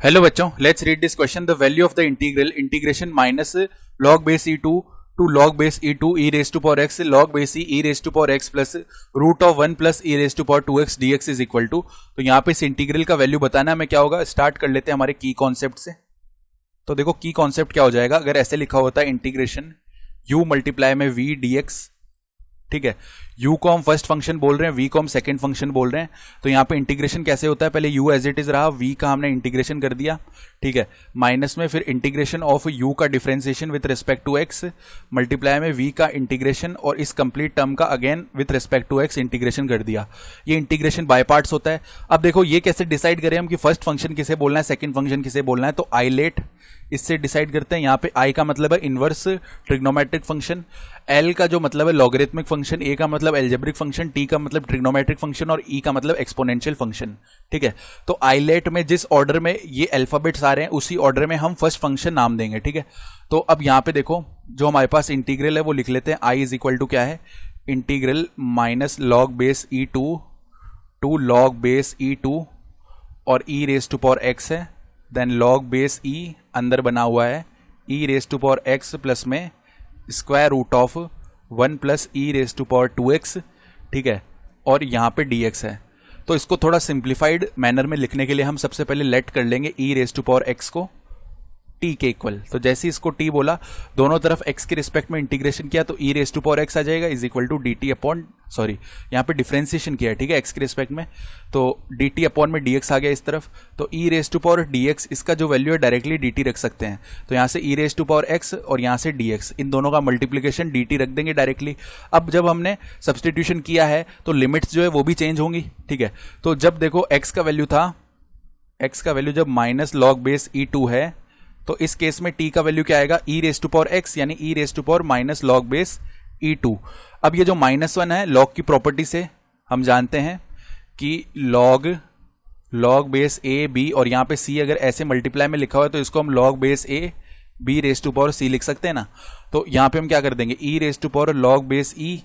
Hello बच्चों, let's read this question. The value of the integration minus log base e two log base e two e raise to power x log base e raise to power x plus root of 1 plus e raise to power 2x dx is equal to. तो यहाँ पे इस integral का value बताना हमें क्या होगा। Start कर लेते हैं हमारे की कॉन्सेप्ट से। तो देखो की कॉन्सेप्ट क्या हो जाएगा अगर ऐसे लिखा होता है इंटीग्रेशन u मल्टीप्लाई में v dx। ठीक है, u को हम फर्स्ट फंक्शन बोल रहे हैं, v को हम सेकंड फंक्शन बोल रहे हैं। तो यहाँ पे इंटीग्रेशन कैसे होता है, पहले u एज इट इज रहा, v का हमने इंटीग्रेशन कर दिया। ठीक है, माइनस में फिर इंटीग्रेशन ऑफ u का differentiation with respect to x multiply में v का इंटीग्रेशन और इस कंप्लीट टर्म का again with respect to x integration कर दिया। ये इंटीग्रेशन बाय पार्ट्स होता है। अब देखो ये कैसे डिसाइड करें हम कि फर्स्ट फंक्शन किसे बोलना है, सेकंड फंक्शन किसे बोलना है। तो आइलेट इससे डिसाइड करते हैं। यहाँ पे i का मतलब है इनवर्स ट्रिग्नोमेट्रिक फंक्शन, l का जो मतलब है लॉगरिथमिक फंक्शन, a का मतलब एल्जेब्रिक फंक्शन, t का मतलब ट्रिग्नोमेट्रिक फंक्शन और e का मतलब एक्सपोनेंशियल फंक्शन। ठीक है, तो आइलेट में जिस ऑर्डर में ये अल्फाबेट्स आ रहे हैं उसी ऑर्डर में हम फर्स्ट फंक्शन नाम देंगे। ठीक है, तो अब यहाँ पे देखो जो हमारे पास इंटीग्रल है वो लिख लेते हैं। i इज इक्वल टू क्या है, integral minus log base e to log base e to और e raise to power x है, देन लॉग बेस e अंदर बना हुआ है e raise to power x plus में square root of 1 plus e raise to power 2x। ठीक है, और यहाँ पे dx है। तो इसको थोड़ा सिंप्लीफाइड मैनर में लिखने के लिए हम सबसे पहले लेट कर लेंगे e raise to power x को t के इक्वल। तो जैसे ही इसको t बोला, दोनों तरफ x के रिस्पेक्ट में इंटीग्रेशन किया तो e raise to power x आ जाएगा is equal to D T upon, sorry यहाँ पे डिफरेंशिएशन किया है। ठीक है, x के रिस्पेक्ट में, तो dt अपॉन में dx आ गया इस तरफ। तो e raise to power dx इसका जो वैल्यू है डायरेक्टली dt रख सकते हैं। तो यहाँ से e raise to power x और यहाँ से dx, इन दोनों का मल्टीप्लीकेशन dt रख देंगे डायरेक्टली। अब जब हमने सब्सटीट्यूशन किया है तो लिमिट्स जो है वो भी चेंज होंगी। ठीक है, तो जब देखो x का वैल्यू था, x का वैल्यू जब minus log base e two है तो इस केस में t का वैल्यू क्या आएगा, e raise to power x यानी e raise to power minus log base e two. अब ये जो -1 है लॉग की प्रॉपर्टी से हम जानते हैं कि लॉग बेस a b और यहाँ पे c अगर ऐसे मल्टीप्लाई में लिखा हुआ है तो इसको हम log base a b raise to power c लिख सकते हैं ना। तो यहाँ पे हम क्या कर देंगे, e raise to power log base e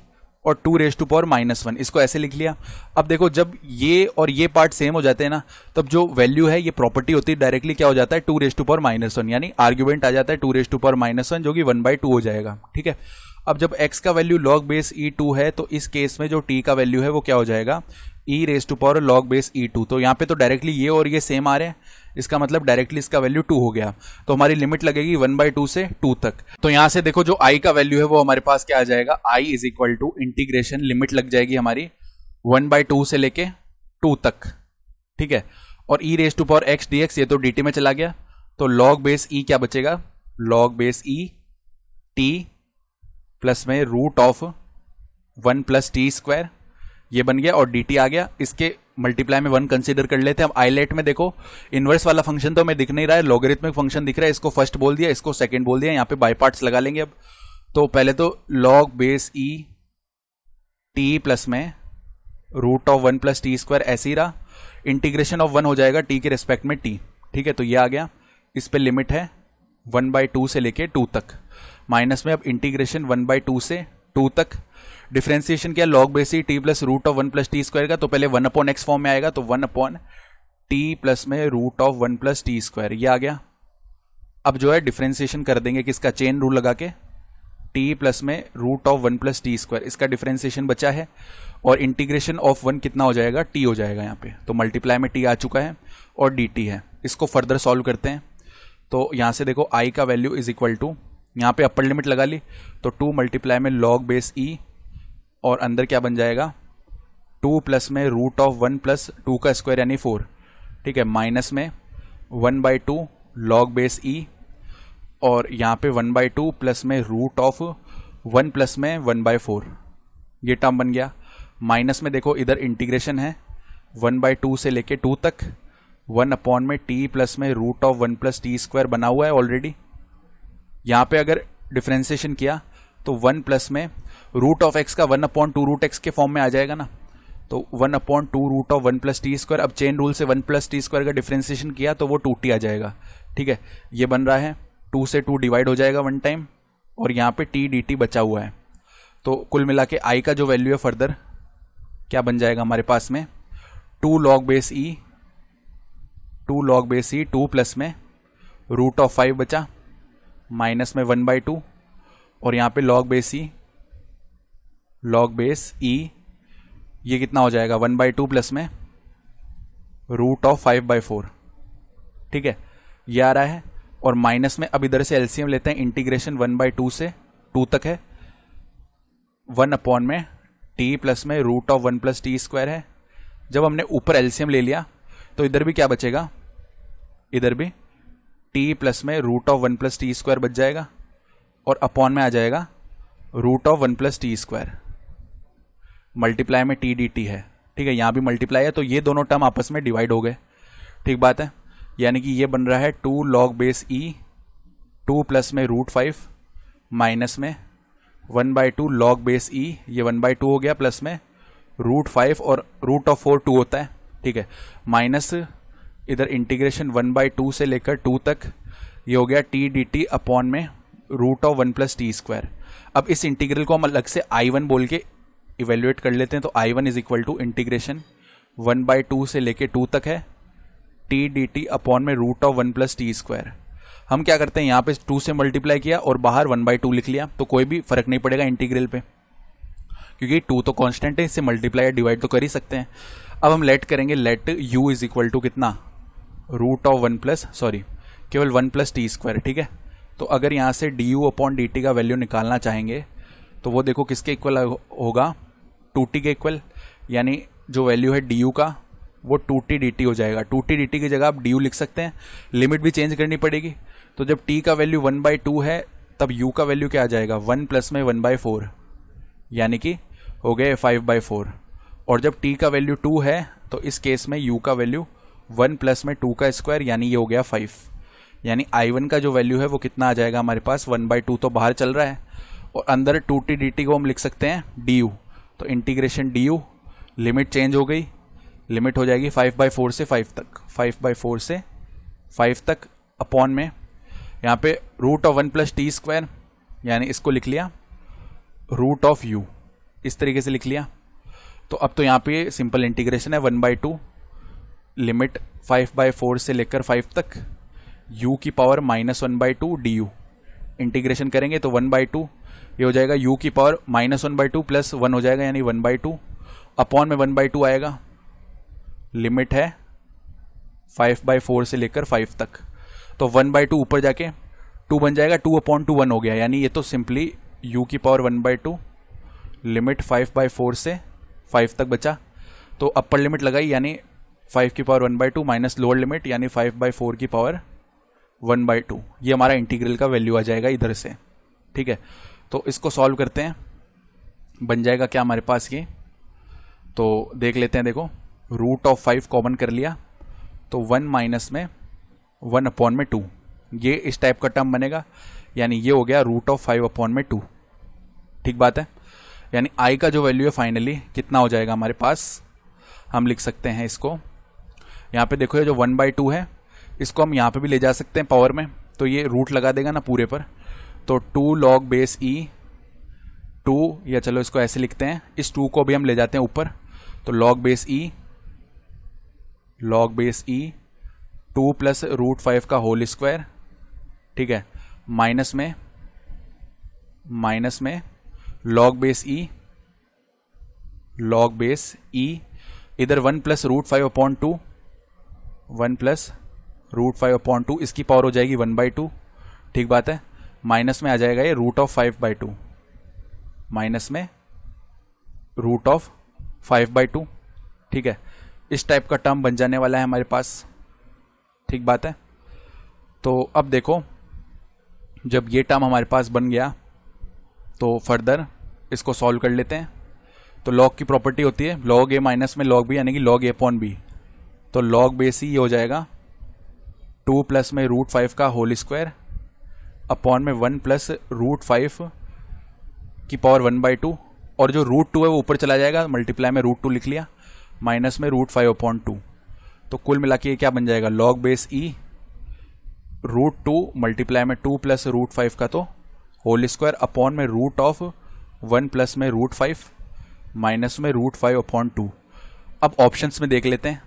और 2 रेज टू पावर -1, इसको ऐसे लिख लिया। अब देखो जब ये और ये पार्ट सेम हो जाते हैं ना, तब जो वैल्यू है ये प्रॉपर्टी होती है डायरेक्टली क्या हो जाता है, 2 रेज टू पावर -1 यानी आर्ग्यूमेंट आ जाता है 2 रेज टू पावर -1 जो कि 1/2 हो जाएगा। ठीक है, अब जब x का वैल्यू लॉग बेस e2 है तो इस केस में जो t का वैल्यू है वो क्या हो जाएगा, e raise to power log base e2। तो यहाँ पे तो डायरेक्टली ये और ये सेम आ रहे हैं, इसका मतलब डायरेक्टली इसका वैल्यू 2 हो गया। तो हमारी लिमिट लगेगी 1/2 से 2 तक। तो यहाँ से देखो जो i का वैल्यू है वो हमारे पास क्या आ जाएगा, i is equal to integration, limit लग जाएगी हमारी 1/2 से लेके 2 तक। ठीक है, और e raise to power x dx ये तो dt में चला गया। तो लॉग बेस e क्या बचेगा, log base e t plus में root of 1 plus T square, ये बन गया और dt आ गया। इसके मल्टीप्लाई में 1 कंसीडर कर लेते हैं। अब आइलेट में देखो इनवर्स वाला फंक्शन तो हमें दिख नहीं रहा है, लॉगरिथमिक फंक्शन दिख रहा है, इसको फर्स्ट बोल दिया, इसको सेकंड बोल दिया। यहाँ पे बाय पार्ट्स लगा लेंगे। अब तो पहले तो log base e t plus में root of 1 plus T square ऐसे ही रहा, इंटीग्रेशन ऑफ 1 हो जाएगा t के रिस्पेक्ट में t। ठीक है, तो ये आ गया, इस पे लिमिट है 1/2 से लेके 2 तक, माइनस में अब इंटीग्रेशन 1/2 से 2 तक। डिफरेंशिएशन किया log base e T plus root of 1 plus T square का, तो पहले 1/x फॉर्म में आएगा, तो 1/t प्लस में root of 1 plus T square, ये आ गया। अब जो है डिफरेंशिएशन कर देंगे किसका, चेन रूल लगा के, t प्लस में root of 1 plus T square, इसका डिफरेंशिएशन बचा है और इंटीग्रेशन ऑफ 1 कितना हो जाएगा, t हो जाएगा यहाँ पे। तो मल्टीप्लाई में t आ चुका है और dt है। इसको फर्दर सॉल्व करते हैं। तो यहाँ से देखो i का वैल्यू इज इक्वल टू, यहाँ पे अपर लिमिट लगा ली तो 2 मल्टीप्लाई में लॉग बेस e और अंदर क्या बन जाएगा, 2 प्लस में रूट ऑफ 1 प्लस 2 का स्क्वायर यानी 4। ठीक है, माइनस में 1/2 लॉग बेस e और यहाँ पे 1/2 प्लस में रूट ऑफ 1 प्लस में 1/4, ये टर्म बन गया। माइनस में देखो इधर इंटीग्रेशन है 1/2 से लेके 2 तक, 1 अपॉन में t प्लस में root of 1 plus T square बना हुआ है ऑलरेडी। यहाँ पे अगर डिफरेंशिएशन किया तो 1 प्लस में रूट ऑफ x का 1/2 रूट x के फॉर्म में आ जाएगा ना, तो 1/2 root of 1 plus T square. अब चेन रूल से 1 प्लस टी स्क्वायर का डिफरेंशिएशन किया तो वो 2t आ जाएगा। ठीक है, ये बन रहा है 2 से 2 डिवाइड हो जाएगा 1 टाइम और यहाँ पे t dt बचा हुआ है। तो कुल मिला के i का जो वैल्यू है फर्दर क्या बन जाएगा हमारे पास में, 2 log base e 2 log base e, 2 plus में रूट ऑफ 5 बचा, माइनस में 1/2, और यहाँ पे log बेस ई ये कितना हो जाएगा 1/2 प्लस में रूट ऑफ 5/4, ठीक है, ये आ रहा है। और माइनस में अब इधर से एलसीएम लेते हैं, इंटीग्रेशन 1/2 से 2 तक है, 1 अपॉन में टी प्लस में root of 1 plus T square है। जब हमने ऊपर एलसीएम ले लिया तो इधर भी क्या बचेगा, इधर भी टी प्लस में root of 1 plus T square बच जाएगा, और अपॉन में आ जाएगा root of 1 plus T square, multiply में टी डी टी है, ठीक है, यहाँ भी मल्टीप्लाई है, तो ये दोनों टर्म आपस में डिवाइड हो गए, ठीक बात है। यानी कि ये बन रहा है 2 log बेस ई, 2 प्लस में रूट 5 माइनस में 1/2 log बेस ई, ये 1/2 हो गया, प्लस में रूट 5 और रूट ऑफ 4 2 होता है, ठीक है, माइनस इधर इंटीग्रेशन 1/2 से लेकर 2 तक, ये हो गया टी डी टी अपॉन में root of 1 plus T square. अब इस इंटीग्रल को हम अलग से I1 बोल के इवेल्युएट कर लेते हैं, तो I1 is equal to integration 1/2 से लेके 2 तक है टी डी टी अपॉन में root of 1 plus T square. हम क्या करते हैं, यहाँ पे 2 से मल्टीप्लाई किया और बाहर 1/2 लिख लिया, तो कोई भी फर्क नहीं पड़ेगा इंटीग्रल पे, क्योंकि 2 तो कांस्टेंट है, इससे मल्टीप्लाई या डिवाइड तो कर ही सकते हैं। अब हम लेट करेंगे, let u is equal to कितना, रूट ऑफ 1 प्लस केवल 1 प्लस टी स्क्वायर, ठीक है। तो अगर यहाँ से D you upon D T का वैल्यू निकालना चाहेंगे तो वो देखो किसके इक्वल होगा, 2t के इक्वल, यानी जो वैल्यू है डी यू का वो 2t dt हो जाएगा। 2t dt की जगह आप du लिख सकते हैं, लिमिट भी चेंज करनी पड़ेगी। तो जब t का वैल्यू 1/2 है तब u का वैल्यू क्या आ जाएगा, 1 प्लस में 1/4, यानी कि हो गए 5/4। और जब t का वैल्यू 2 है तो इस केस में u का वैल्यू 1 प्लस में 2 का स्क्वायर, यानी ये हो गया 5। यानी I1 का जो वैल्यू है वो कितना आ जाएगा हमारे पास, 1/2 तो बाहर चल रहा है, और अंदर 2t dt को हम लिख सकते हैं du। तो इंटीग्रेशन du, लिमिट चेंज हो गई, लिमिट हो जाएगी 5/4 से 5 तक, 5/4 से 5 तक, अपॉन में यहाँ पे root of 1 plus T square, यानी इसको लिख लिया रूट ऑफ u, इस तरीके से लिख लिया। तो अब तो यहाँ पे सिंपल इंटीग्रेशन है 1/2, लिमिट 5/4 से लेकर 5 तक, u की पावर -1/2 du, इंटीग्रेशन करेंगे तो 1/2 ये हो जाएगा, u की पावर -1/2 प्लस 1 हो जाएगा, यानी 1/2, अपॉन में 1/2 आएगा, लिमिट है 5/4 से लेकर 5 तक, तो 1/2 ऊपर जाके 2 बन जाएगा, 2/2 1 हो गया, यानी ये तो सिंपली u की पावर 1/2, लिमिट 5/4 से 5 तक बचा। तो अपर लिमिट लगाई, यानी 5 की पावर 1/2 माइनस लोअर लिमिट, यानी 5/4 की पावर 1/2, ये हमारा इंटीग्रल का वैल्यू आ जाएगा इधर से, ठीक है। तो इसको सॉल्व करते हैं, बन जाएगा क्या हमारे पास ये, तो देख लेते हैं। देखो रूट ऑफ 5 कॉमन कर लिया तो 1 माइनस में 1 अपॉन में 2, ये इस टाइप का टर्म बनेगा, यानी ये हो गया रूट ऑफ 5 अपॉन में 2, ठीक बात है। यानी i का जो वैल्यू है फाइनली कितना हो जाएगा हमारे पास, हम लिख सकते हैं इसको, यहाँ पे देखो ये जो 1/2 है इसको हम यहाँ पे भी ले जा सकते हैं पावर में, तो ये रूट लगा देगा ना पूरे पर, तो 2 log बेस e 2, या चलो इसको ऐसे लिखते हैं, इस 2 को भी हम ले जाते हैं ऊपर, तो log base e 2 plus root 5 का होल स्क्वायर, ठीक है, माइनस में log बेस e इधर 1 plus root 5 upon 2, 1 plus root 5 upon 2, इसकी पावर हो जाएगी 1/2, ठीक बात है, माइनस में आ जाएगा ये रूट ऑफ 5/2, माइनस में रूट ऑफ 5/2, ठीक है, इस टाइप का टर्म बन जाने वाला है हमारे पास, ठीक बात है। तो अब देखो जब ये टर्म हमारे पास बन गया तो फर्दर इसको सॉल्व कर लेते हैं। तो लॉग की प्रॉपर्टी होती है log a माइनस में log b, यानी कि log a अपॉन b, तो log बेस e हो जाएगा 2 प्लस में रूट 5 का होल स्क्वायर अपॉन में 1 प्लस रूट 5 की पावर 1/2, और जो रूट 2 है वो ऊपर चला जाएगा, मल्टीप्लाई में रूट 2 लिख लिया, माइनस में रूट 5 अपॉन 2, तो कुल मिला के ये क्या बन जाएगा, log base e root 2 multiply में 2 प्लस रूट 5 का तो होल स्क्वायर अपॉन में रूट ऑफ 1 प्लस में रूट 5 माइनस में रूट 5 अपॉन 2। अब ऑप्शंस में देख लेते हैं,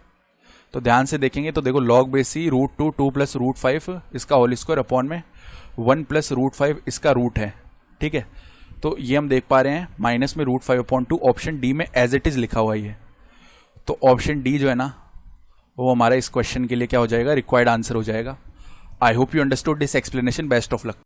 तो ध्यान से देखेंगे तो देखो log बेस सी √2 2 प्लस √5 इसका होल स्क्वायर अपॉन में 1 प्लस √5 इसका रूट है, ठीक है। तो ये हम देख पा रहे हैं माइनस में √5/2 ऑप्शन डी में एज इट इज़ लिखा हुआ है ये। तो ऑप्शन डी जो है ना वो हमारा इस क्वेश्चन के लिए क्या हो जाएगा, रिक्वायर्ड आंसर हो जाएगा। I hope you understood this explanation. Best of luck.